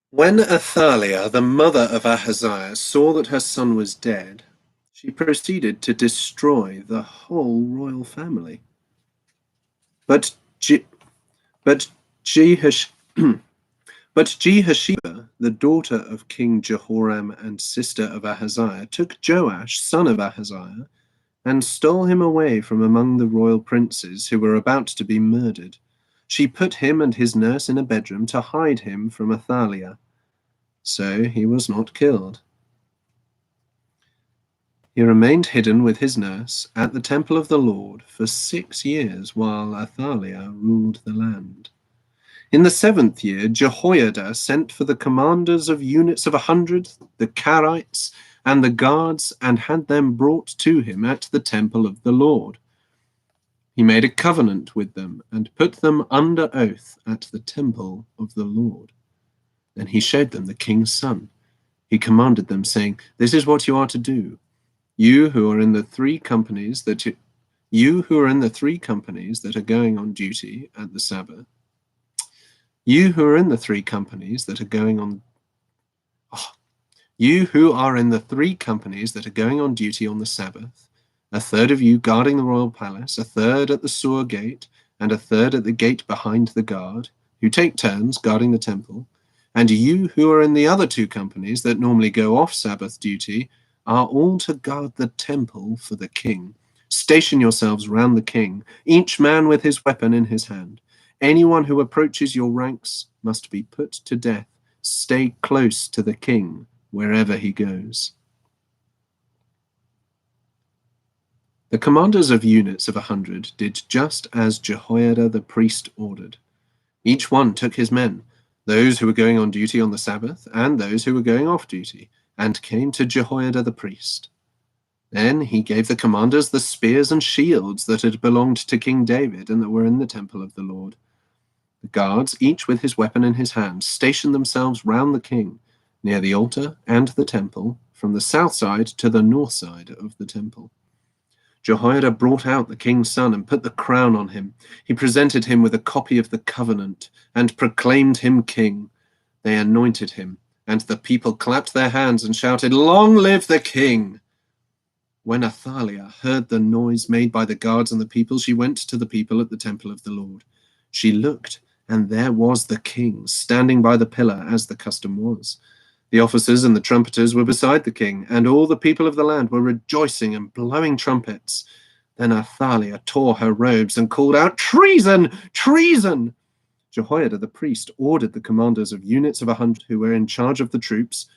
When Athaliah, the mother of Ahaziah, saw that her son was dead, she proceeded to destroy the whole royal family. But, Je- but, Jehosh- but Jehoshiba, the daughter of King Jehoram and sister of Ahaziah, took Joash, son of Ahaziah, and stole him away from among the royal princes who were about to be murdered. She put him and his nurse in a bedroom to hide him from Athaliah. So he was not killed. He remained hidden with his nurse at the temple of the Lord for 6 years while Athaliah ruled the land. In the 7th year, Jehoiada sent for the commanders of units of 100, the Carites, and the guards, and had them brought to him at the temple of the Lord. He made a covenant with them and put them under oath at the temple of the Lord. Then he showed them the king's son. He commanded them, saying, "This is what you are to do. You who are in the three companies that are going on duty at the Sabbath, you who are in the three companies that are going on duty on the Sabbath, a third of you guarding the royal palace, a third at the Sur gate, and a third at the gate behind the guard, who take turns guarding the temple, and you who are in the other two companies that normally go off Sabbath duty, are all to guard the temple for the king. Station yourselves round the king, each man with his weapon in his hand. Anyone who approaches your ranks must be put to death. Stay close to the king wherever he goes." The commanders of units of 100 did just as Jehoiada the priest ordered. Each one took his men, those who were going on duty on the Sabbath and those who were going off duty, and came to Jehoiada the priest. Then he gave the commanders the spears and shields that had belonged to King David and that were in the temple of the Lord. The guards, each with his weapon in his hand, stationed themselves round the king, near the altar and the temple, from the south side to the north side of the temple. Jehoiada brought out the king's son and put the crown on him. He presented him with a copy of the covenant and proclaimed him king. They anointed him, and the people clapped their hands and shouted, "Long live the king!" When Athaliah heard the noise made by the guards and the people, she went to the people at the temple of the Lord. She looked, and there was the king, standing by the pillar, as the custom was. The officers and the trumpeters were beside the king, and all the people of the land were rejoicing and blowing trumpets. Then Athaliah tore her robes and called out, "Treason! Treason!" Jehoiada the priest ordered the commanders of units of 100 who were in charge of the troops,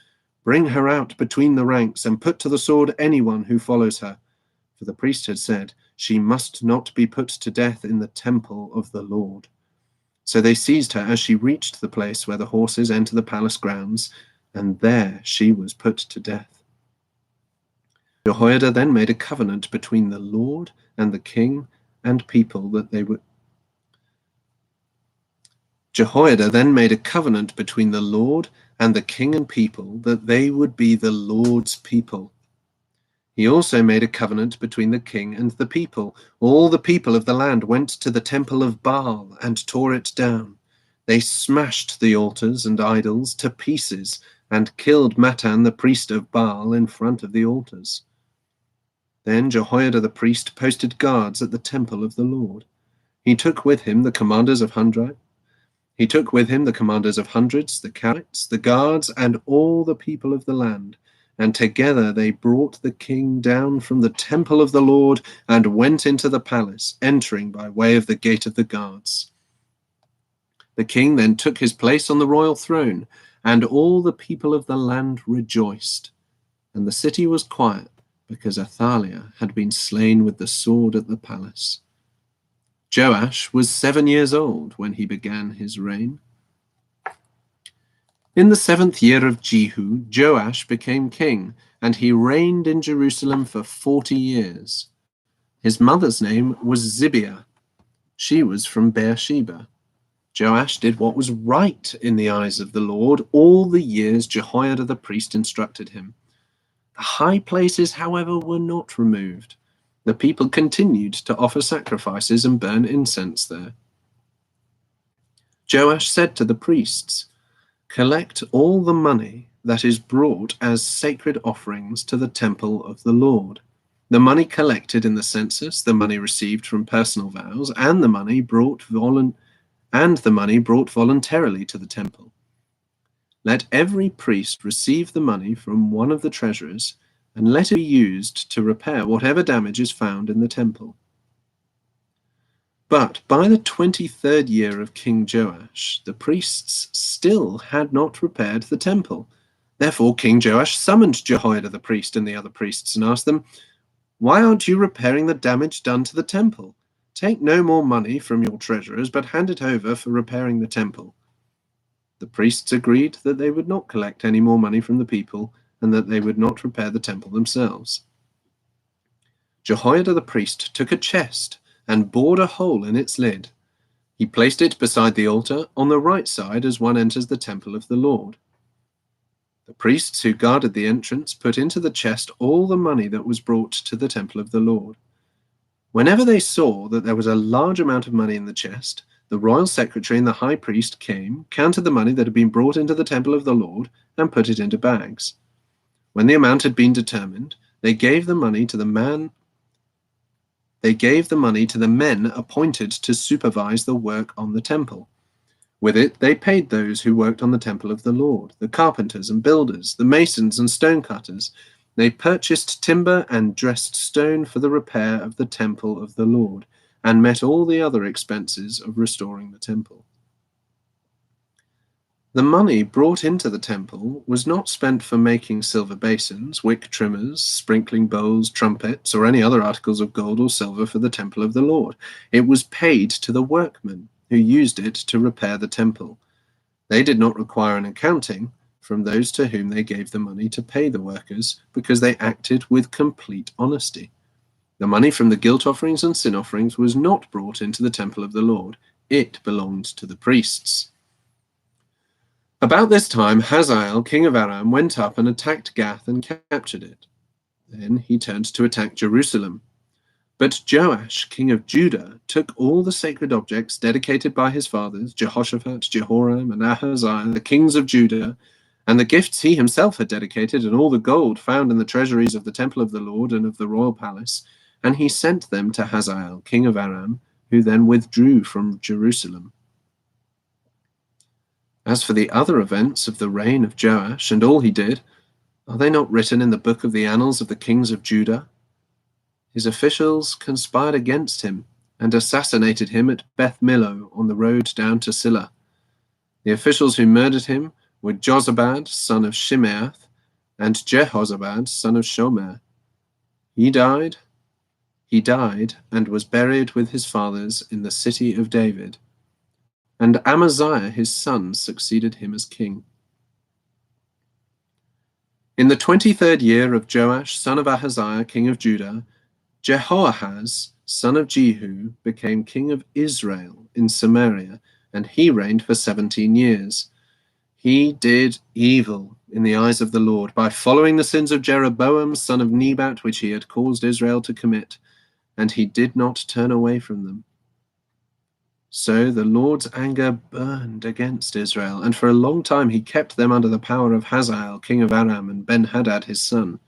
"Bring her out between the ranks and put to the sword anyone who follows her." For the priest had said, "She must not be put to death in the temple of the Lord." So they seized her as she reached the place where the horses enter the palace grounds, and there she was put to death. Jehoiada then made a covenant between the Lord and the king and people that they would. Jehoiada then made a covenant between the Lord and the king and people that they would be the Lord's people. He also made a covenant between the king and the people. All the people of the land went to the temple of Baal and tore it down. They smashed the altars and idols to pieces and killed Mattan, the priest of Baal, in front of the altars. Then Jehoiada the priest posted guards at the temple of the Lord. He took with him the commanders of hundreds, the Carites, the guards, and all the people of the land. And together they brought the king down from the temple of the Lord and went into the palace, entering by way of the gate of the guards. The king then took his place on the royal throne, and all the people of the land rejoiced. And the city was quiet, because Athaliah had been slain with the sword at the palace. Joash was 7 years old when he began his reign. In the 7th year of Jehu, Joash became king, and he reigned in Jerusalem for 40 years. His mother's name was Zibiah. She was from Beersheba. Joash did what was right in the eyes of the Lord all the years Jehoiada the priest instructed him. The high places, however, were not removed. The people continued to offer sacrifices and burn incense there. Joash said to the priests, collect all the money that is brought as sacred offerings to the temple of the Lord. The money collected in the census, the money received from personal vows, and the money brought voluntarily to the temple. Let every priest receive the money from one of the treasurers, and let it be used to repair whatever damage is found in the temple. But by the 23rd year of King Joash, the priests still had not repaired the temple. Therefore King Joash summoned Jehoiada the priest and the other priests and asked them, "Why aren't you repairing the damage done to the temple? Take no more money from your treasurers, but hand it over for repairing the temple." The priests agreed that they would not collect any more money from the people and that they would not repair the temple themselves. Jehoiada the priest took a chest and bored a hole in its lid. He placed it beside the altar on the right side as one enters the temple of the Lord. The priests who guarded the entrance put into the chest all the money that was brought to the temple of the Lord. Whenever they saw that there was a large amount of money in the chest, the royal secretary and the high priest came, counted the money that had been brought into the temple of the Lord, and put it into bags. When the amount had been determined, they gave the money to the men appointed to supervise the work on the temple. With it, they paid those who worked on the temple of the Lord, the carpenters and builders, the masons and stonecutters. They purchased timber and dressed stone for the repair of the temple of the Lord, and met all the other expenses of restoring the temple. The money brought into the temple was not spent for making silver basins, wick trimmers, sprinkling bowls, trumpets, or any other articles of gold or silver for the temple of the Lord. It was paid to the workmen who used it to repair the temple. They did not require an accounting from those to whom they gave the money to pay the workers, because they acted with complete honesty. The money from the guilt offerings and sin offerings was not brought into the temple of the Lord. It belonged to the priests. About this time, Hazael, king of Aram, went up and attacked Gath and captured it. Then he turned to attack Jerusalem. But Joash, king of Judah, took all the sacred objects dedicated by his fathers, Jehoshaphat, Jehoram, and Ahaziah, the kings of Judah, and the gifts he himself had dedicated, and all the gold found in the treasuries of the temple of the Lord and of the royal palace, and he sent them to Hazael, king of Aram, who then withdrew from Jerusalem. As for the other events of the reign of Joash and all he did, are they not written in the book of the annals of the kings of Judah? His officials conspired against him and assassinated him at Beth Millo on the road down to Silla. The officials who murdered him were Jozabad, son of Shimeath, and Jehozabad, son of Shomer. He died and was buried with his fathers in the city of David. And Amaziah his son succeeded him as king. In the 23rd year of Joash, son of Ahaziah, king of Judah, Jehoahaz, son of Jehu, became king of Israel in Samaria, and he reigned for 17 years. He did evil in the eyes of the Lord by following the sins of Jeroboam, son of Nebat, which he had caused Israel to commit, and he did not turn away from them. So the Lord's anger burned against Israel, and for a long time he kept them under the power of Hazael, king of Aram, and Ben-Hadad his son.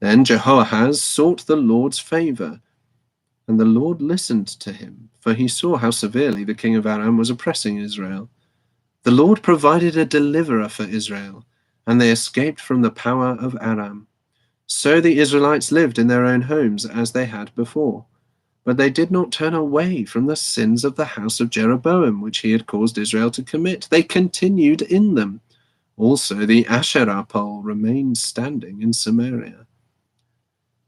Then Jehoahaz sought the Lord's favor, and the Lord listened to him, for he saw how severely the king of Aram was oppressing Israel. The Lord provided a deliverer for Israel, and they escaped from the power of Aram. So the Israelites lived in their own homes as they had before. But they did not turn away from the sins of the house of Jeroboam, which he had caused Israel to commit. They continued in them. Also the Asherah pole remained standing in Samaria.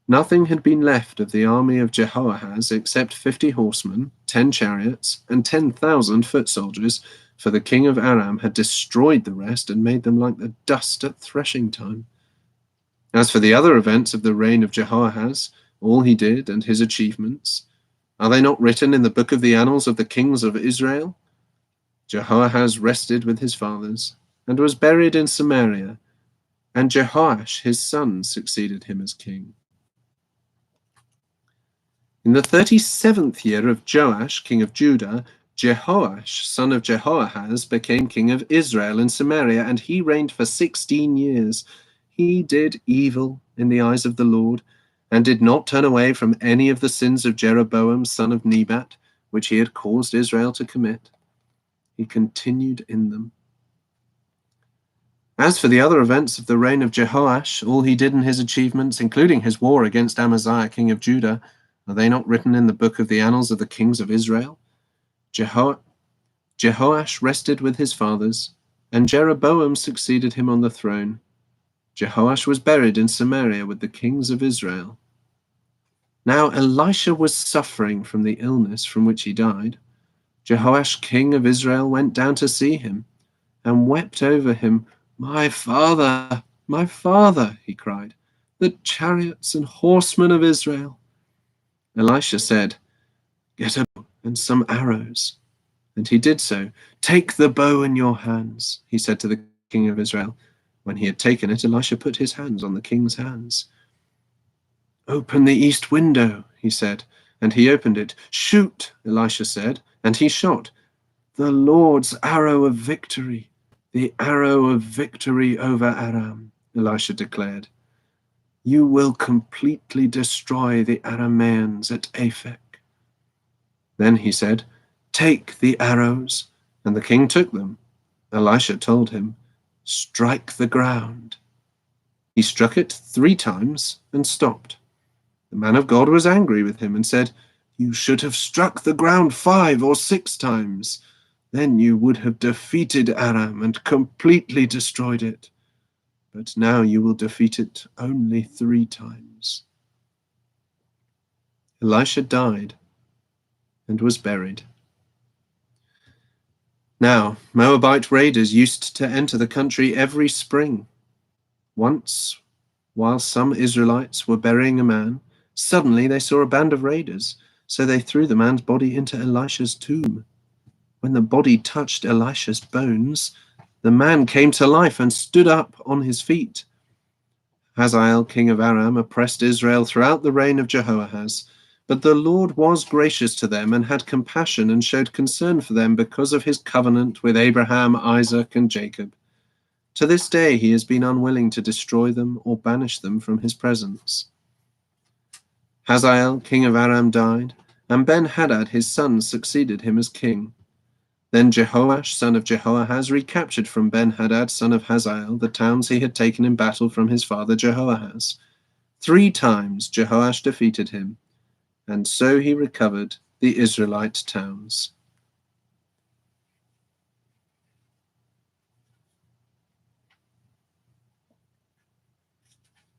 Nothing had been left of the army of Jehoahaz except 50 horsemen, 10 chariots, and 10,000 foot soldiers, for the king of Aram had destroyed the rest and made them like the dust at threshing time. As for the other events of the reign of Jehoahaz, all he did and his achievements, are they not written in the book of the annals of the kings of Israel? Jehoahaz rested with his fathers and was buried in Samaria, and Jehoash his son succeeded him as king. In the 37th year of Joash, king of Judah, Jehoash, son of Jehoahaz, became king of Israel and Samaria, and he reigned for 16 years. He did evil in the eyes of the Lord, and did not turn away from any of the sins of Jeroboam, son of Nebat, which he had caused Israel to commit. He continued in them. As for the other events of the reign of Jehoash, all he did in his achievements, including his war against Amaziah, king of Judah, are they not written in the book of the annals of the kings of Israel? Jehoash rested with his fathers, and Jeroboam succeeded him on the throne. Jehoash was buried in Samaria with the kings of Israel. Now Elisha was suffering from the illness from which he died. Jehoash, king of Israel, went down to see him and wept over him. My father, he cried, the chariots and horsemen of Israel. Elisha said, Get a bow and some arrows. And he did so. Take the bow in your hands, he said to the king of Israel. When he had taken it, Elisha put his hands on the king's hands. Open the east window, he said, and he opened it. Shoot, Elisha said, and he shot. The Lord's arrow of victory, the arrow of victory over Aram, Elisha declared. You will completely destroy the Arameans at Aphek. Then he said, Take the arrows, and the king took them. Elisha told him, Strike the ground. He struck it 3 times and stopped. The man of God was angry with him and said, You should have struck the ground 5 or 6 times. Then you would have defeated Aram and completely destroyed it. But now you will defeat it only 3 times. Elisha died and was buried. Now, Moabite raiders used to enter the country every spring. Once, while some Israelites were burying a man, suddenly they saw a band of raiders, so they threw the man's body into Elisha's tomb. When the body touched Elisha's bones, the man came to life and stood up on his feet. Hazael, king of Aram, oppressed Israel throughout the reign of Jehoahaz, but the Lord was gracious to them and had compassion and showed concern for them because of his covenant with Abraham, Isaac, and Jacob. To this day he has been unwilling to destroy them or banish them from his presence. Hazael, king of Aram, died, and Ben-Hadad his son succeeded him as king. Then Jehoash, son of Jehoahaz, recaptured from Ben-Hadad, son of Hazael, the towns he had taken in battle from his father Jehoahaz. 3 times Jehoash defeated him, and so he recovered the Israelite towns.